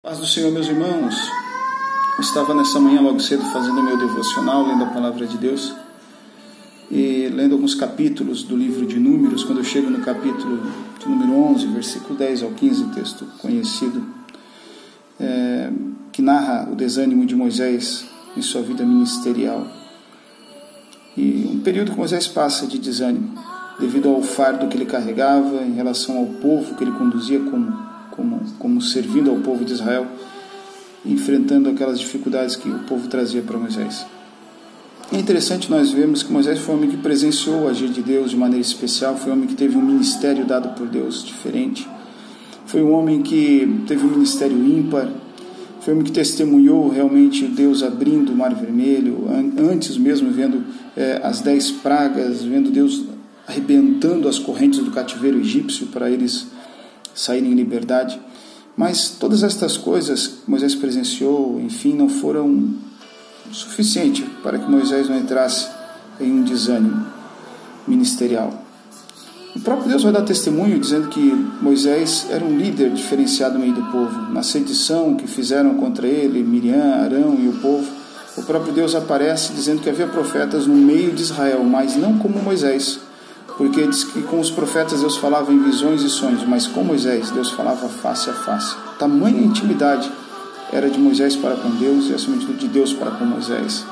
Paz do Senhor, meus irmãos. Eu estava nessa manhã logo cedo fazendo o meu devocional, lendo a palavra de Deus e lendo alguns capítulos do livro de Números. Quando eu chego no capítulo de número 11, versículo 10 ao 15, texto conhecido, que narra o desânimo de Moisés em sua vida ministerial. E um período que Moisés passa de desânimo, devido ao fardo que ele carregava em relação ao povo que ele conduzia como servindo ao povo de Israel, enfrentando aquelas dificuldades que o povo trazia para Moisés. É interessante nós vermos que Moisés foi um homem que presenciou o agir de Deus de maneira especial, foi um homem que teve um ministério dado por Deus diferente, foi um homem que teve um ministério ímpar, foi um homem que testemunhou realmente Deus abrindo o Mar Vermelho, antes mesmo vendo as 10 pragas, vendo Deus arrebentando as correntes do cativeiro egípcio para eles saírem em liberdade. Mas todas estas coisas que Moisés presenciou, enfim, não foram suficientes para que Moisés não entrasse em um desânimo ministerial. O próprio Deus vai dar testemunho dizendo que Moisés era um líder diferenciado no meio do povo. Na sedição que fizeram contra ele, Miriam, Arão e o povo, o próprio Deus aparece dizendo que havia profetas no meio de Israel, mas não como Moisés, porque diz que com os profetas Deus falava em visões e sonhos, mas com Moisés Deus falava face a face. Tamanha intimidade era de Moisés para com Deus e acima de tudo de Deus para com Moisés.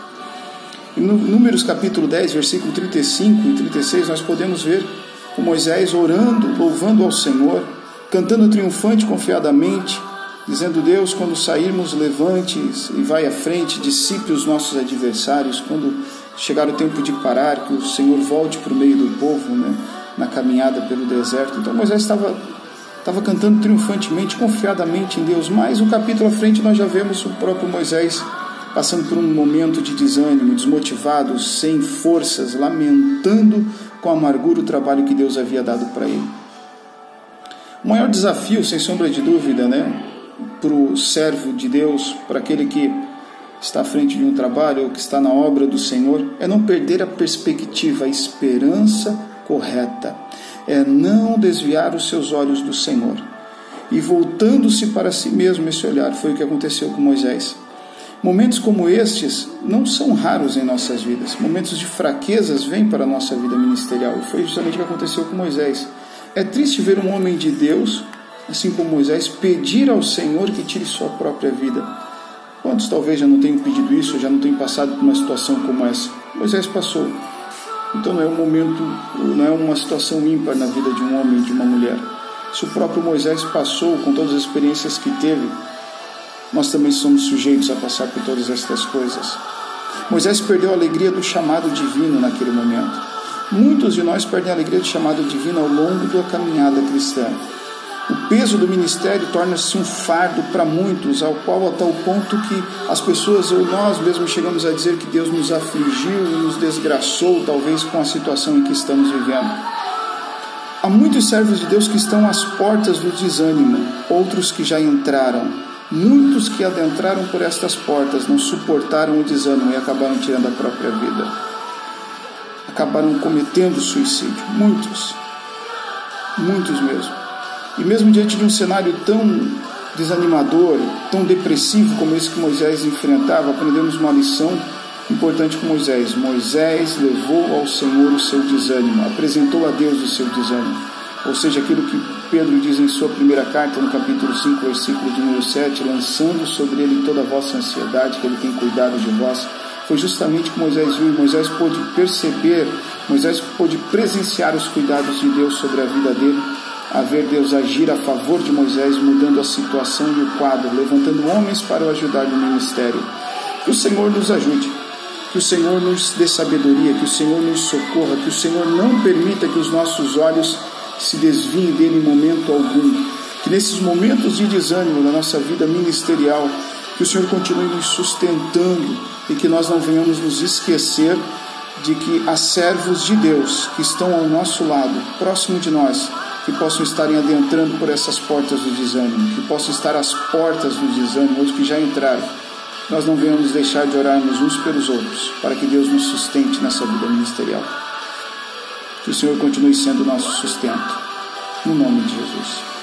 E no Números capítulo 10, versículo 35 e 36, nós podemos ver com Moisés orando, louvando ao Senhor, cantando triunfante confiadamente, dizendo: Deus, quando sairmos, levante-se e vai à frente, dissipe os nossos adversários. Quando chegar o tempo de parar, que o Senhor volte para o meio do povo, na caminhada pelo deserto. Então Moisés estava cantando triunfantemente, confiadamente em Deus. Mas o capítulo à frente nós já vemos o próprio Moisés passando por um momento de desânimo, desmotivado, sem forças, lamentando com amargura o trabalho que Deus havia dado para ele. O maior desafio, sem sombra de dúvida, para o servo de Deus, para aquele que está à frente de um trabalho ou que está na obra do Senhor, é não perder a perspectiva, a esperança correta, é não desviar os seus olhos do Senhor e voltando-se para si mesmo esse olhar. Foi o que aconteceu com Moisés. Momentos como estes não são raros em nossas vidas. Momentos de fraquezas vêm para a nossa vida ministerial, e foi justamente o que aconteceu com Moisés. É triste ver um homem de Deus, assim como Moisés, pedir ao Senhor que tire sua própria vida. Quantos talvez já não tenham pedido isso, já não tenham passado por uma situação como essa? Moisés passou. Então não é um momento, não é uma situação ímpar na vida de um homem e de uma mulher. Se o próprio Moisés passou com todas as experiências que teve, nós também somos sujeitos a passar por todas estas coisas. Moisés perdeu a alegria do chamado divino naquele momento. Muitos de nós perdem a alegria do chamado divino ao longo da caminhada cristã. O peso do ministério torna-se um fardo para muitos, a tal ponto que as pessoas ou nós mesmos chegamos a dizer que Deus nos afligiu e nos desgraçou, talvez com a situação em que estamos vivendo. Há muitos servos de Deus que estão às portas do desânimo, outros que já entraram. Muitos que adentraram por estas portas não suportaram o desânimo e acabaram tirando a própria vida. Acabaram cometendo suicídio. Muitos mesmo. E mesmo diante de um cenário tão desanimador, tão depressivo como esse que Moisés enfrentava, aprendemos uma lição importante com Moisés. Moisés levou ao Senhor o seu desânimo, apresentou a Deus o seu desânimo. Ou seja, aquilo que Pedro diz em sua primeira carta, no capítulo 5, versículo de número 7, lançando sobre ele toda a vossa ansiedade, que ele tem cuidado de vós. Foi justamente o que Moisés viu, Moisés pôde perceber, Moisés pôde presenciar os cuidados de Deus sobre a vida dele, a ver Deus agir a favor de Moisés, mudando a situação e o quadro, levantando homens para o ajudar no ministério. Que o Senhor nos ajude, que o Senhor nos dê sabedoria, que o Senhor nos socorra, que o Senhor não permita que os nossos olhos se desviem dele em momento algum, que nesses momentos de desânimo da nossa vida ministerial, que o Senhor continue nos sustentando e que nós não venhamos nos esquecer de que há servos de Deus que estão ao nosso lado, próximo de nós, que possam estarem adentrando por essas portas do desânimo, que possam estar às portas do desânimo, outros que já entraram. Nós não venhamos deixar de orarmos uns pelos outros, para que Deus nos sustente nessa vida ministerial. Que o Senhor continue sendo o nosso sustento. No nome de Jesus.